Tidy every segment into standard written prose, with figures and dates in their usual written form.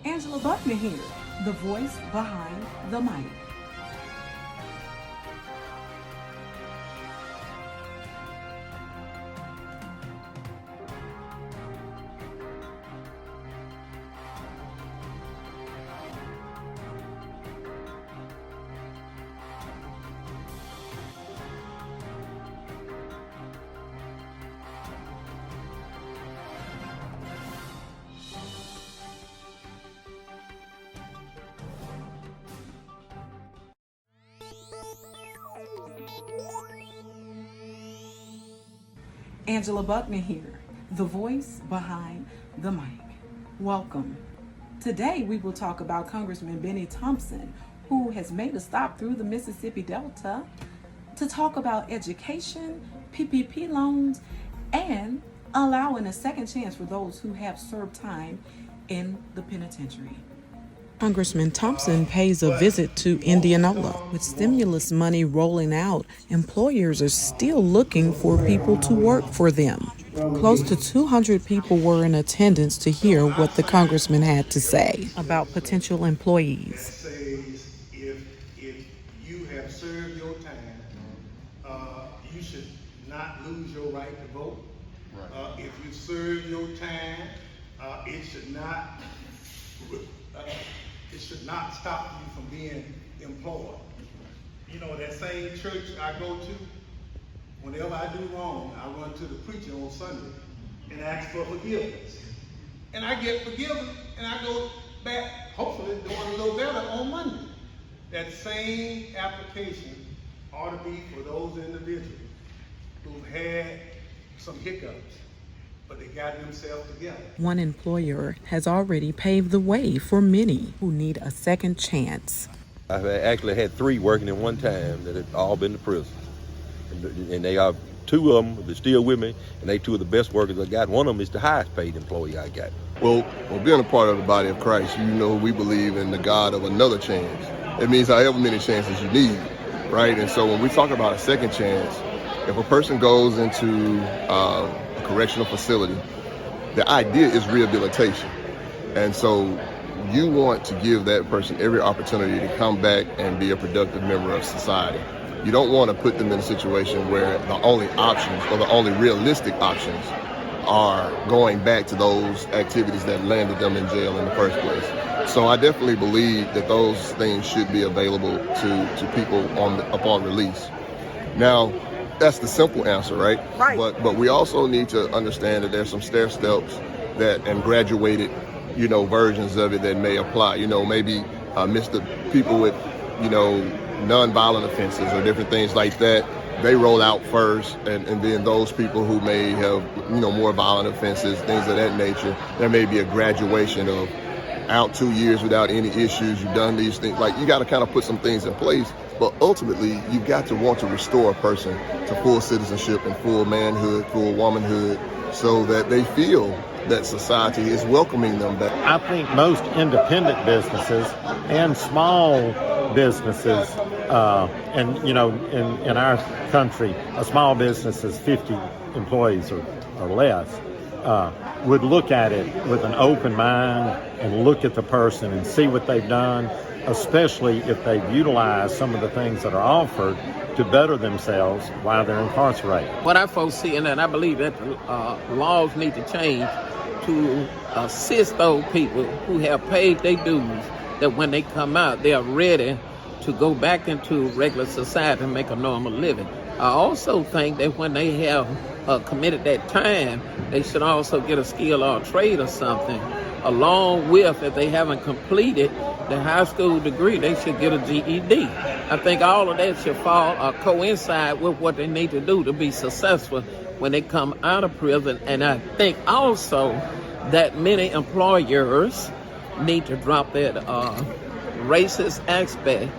Angela Buckner here, the voice behind the mic. Angela Buckner here, the voice behind the mic. Welcome. Today we will talk about Congressman Benny Thompson, who has made a stop through the Mississippi Delta to talk about education, PPP loans, and allowing a second chance for those who have served time in the penitentiary. Congressman Thompson pays a visit to Indianola. With stimulus money rolling out, employers are still looking for people to work for them. Close to 200 people were in attendance to hear what the congressman had to say about potential employees. Says if you have served your time, you should not lose your right to vote. Right. If you serve your time, it should not stop you from being employed. You know, that same church I go to, whenever I do wrong, I run to the preacher on Sunday and ask for forgiveness. And I get forgiven, and I go back, hopefully doing a little better on Monday. That same application ought to be for those individuals who've had some hiccups, but they got themselves together. One employer has already paved the way for many who need a second chance. I've actually had 3 working at one time that have all been to prison. And they are 2 of them that are still with me, and they 2 of the best workers I got. One of them is the highest paid employee I got. Well, being a part of the body of Christ, you know we believe in the God of another chance. It means however many chances you need, right? And so when we talk about a second chance, if a person goes into a correctional facility, the idea is rehabilitation. And so you want to give that person every opportunity to come back and be a productive member of society. You don't want to put them in a situation where the only options or the only realistic options are going back to those activities that landed them in jail in the first place. So I definitely believe that those things should be available to people upon release. Now, that's the simple answer, right? Right. But we also need to understand that there's some stair steps and graduated, versions of it that may apply. Maybe people with, nonviolent offenses or different things like that, they roll out first, and then those people who may have, more violent offenses, things of that nature, there may be a graduation of out 2 years without any issues, you've done these things. Like, you got to kind of put some things in place, but ultimately, you've got to want to restore a person to full citizenship and full manhood, full womanhood, so that they feel that society is welcoming them back. I think most independent businesses and small businesses, in our country, a small business is 50 employees or less, would look at it with an open mind and look at the person and see what they've done, especially if they've utilized some of the things that are offered to better themselves while they're incarcerated. What I foresee, and I believe that laws need to change to assist those people who have paid their dues, that when they come out, they are ready to go back into regular society and make a normal living. I also think that when they have committed that time, they should also get a skill or a trade or something, along with, if they haven't completed the high school degree, they should get a GED. I think all of that should fall or coincide with what they need to do to be successful when they come out of prison. And I think also that many employers need to drop that racist aspect.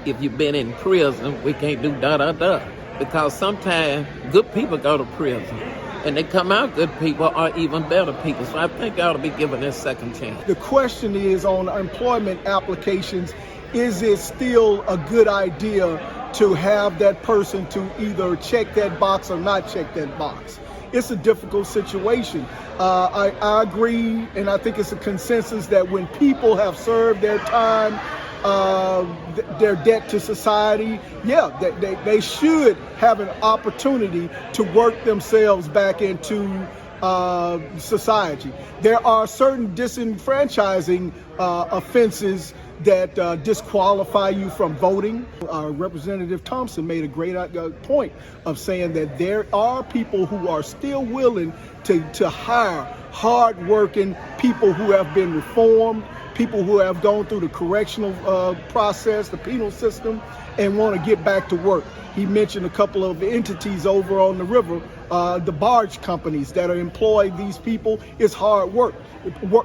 If you've been in prison, we can't do da-da-da. Because sometimes good people go to prison, and they come out good people or even better people. So I think they ought to be given a second chance. The question is, on employment applications, is it still a good idea to have that person to either check that box or not check that box? it's a difficult situation. I agree, and I think it's a consensus that when people have served their time, their debt to society, they should have an opportunity to work themselves back into society. There are certain disenfranchising offenses that disqualify you from voting. Representative Thompson made a great point of saying that there are people who are still willing to hire hard-working people who have been reformed, people who have gone through the correctional process, the penal system, and want to get back to work. He mentioned a couple of entities over on the river, the barge companies that are employing these people. It's hard work.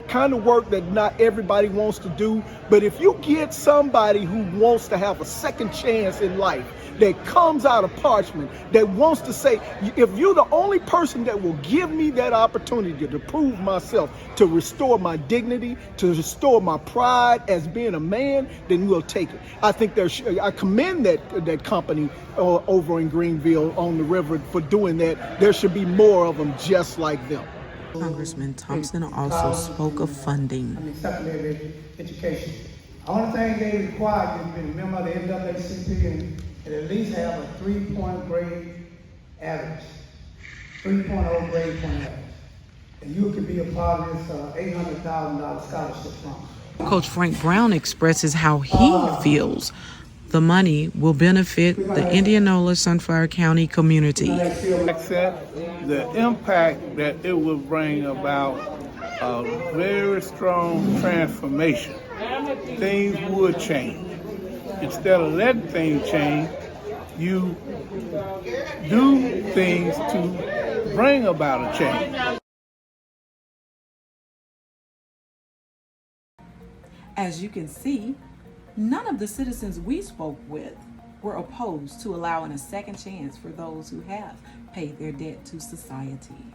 Kind of work that not everybody wants to do. But if you get somebody who wants to have a second chance in life, that comes out of parchment, that wants to say, if you're the only person that will give me that opportunity to prove myself, to restore my dignity, to restore my pride as being a man, then we'll take it. I think I commend that company over in Greenville on the river for doing that. There should be more of them just like them. Congressman Thompson also spoke of funding. Secondary education. The only thing they require is to be a member of the NAACP and at least have a 3-point grade average, 3.0 grade point average. And you can be a part of this $800,000 scholarship fund. Coach Frank Brown expresses how he feels the money will benefit the Indianola Sunflower County community. The impact that it will bring about a very strong transformation. Things would change. Instead of letting things change, you do things to bring about a change. As you can see, none of the citizens we spoke with were opposed to allowing a second chance for those who have paid their debt to society.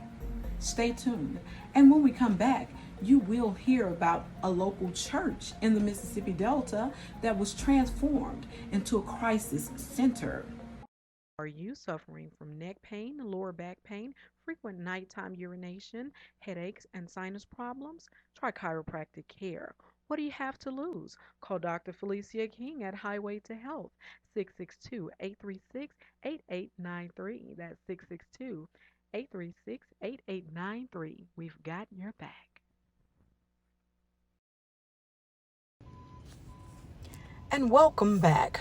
Stay tuned, and when we come back, you will hear about a local church in the Mississippi Delta that was transformed into a crisis center. Are you suffering from neck pain, lower back pain, frequent nighttime urination, headaches, and sinus problems? Try chiropractic care. What do you have to lose? Call Dr. Felicia King at Highway to Health, 662-836-8893. That's 662-836-8893. We've got your back. And welcome back.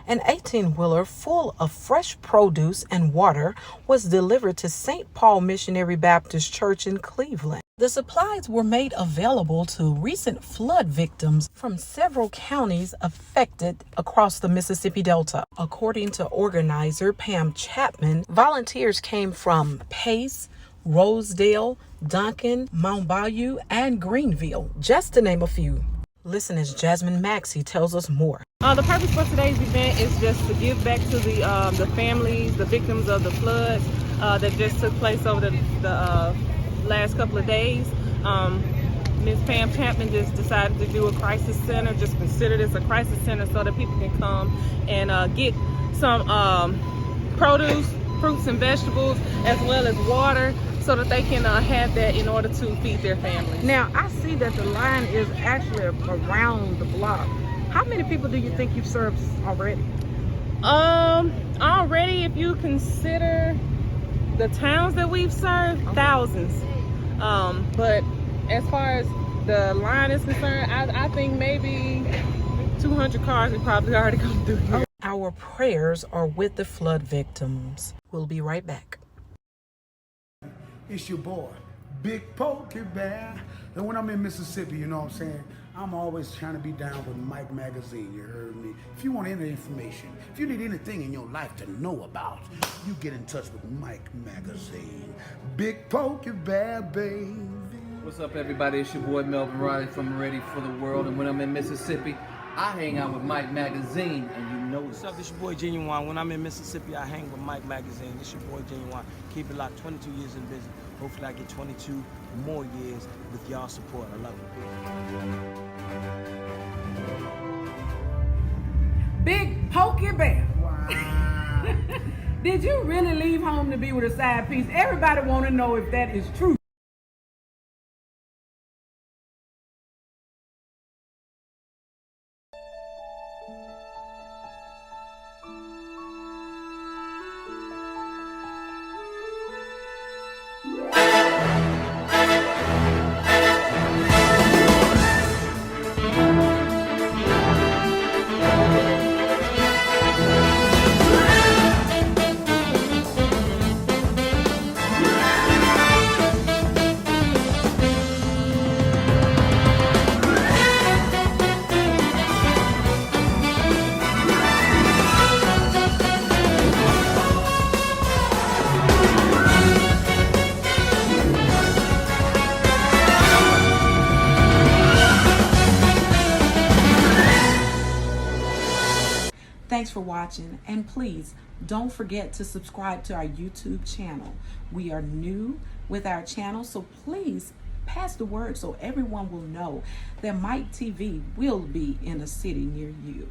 An 18-wheeler full of fresh produce and water was delivered to St. Paul Missionary Baptist Church in Cleveland. The supplies were made available to recent flood victims from several counties affected across the Mississippi Delta. According to organizer Pam Chapman, volunteers came from Pace, Rosedale, Duncan, Mount Bayou, and Greenville, just to name a few. Listen as Jasmine Maxey tells us more. The purpose for today's event is just to give back to the families, the victims of the floods that just took place over the last couple of days. Ms. Pam Chapman just decided to do a crisis center, just consider this a crisis center so that people can come and get some produce, fruits and vegetables, as well as water, so that they can have that in order to feed their families. Now, I see that the line is actually around the block. How many people do you think you've served already? Already, if you consider the towns that we've served, thousands. But as far as the line is concerned, I think maybe 200 cars we probably already come through here. Our prayers are with the flood victims. We'll be right back. It's your boy, Big Pokey Bear. And when I'm in Mississippi, you know what I'm saying, I'm always trying to be down with Mike Magazine, you heard me? If you want any information, if you need anything in your life to know about, you get in touch with Mike Magazine. Big Pokey Bear, baby. What's up, everybody? It's your boy Melvin Riley from Ready for the World. And when I'm in Mississippi, I hang out with Mike Magazine, and you know what's up, it's your boy Genuine. When I'm in Mississippi, I hang with Mike Magazine. This your boy Genuine. Keep it locked, 22 years in business. Hopefully I get 22 more years with y'all support. I love it. Big Pokey Bear. Wow. Did you really leave home to be with a side piece? Everybody want to know if that is true. Thanks for watching, and please don't forget to subscribe to our YouTube channel. We are new with our channel, so please pass the word so everyone will know that Mike TV will be in a city near you.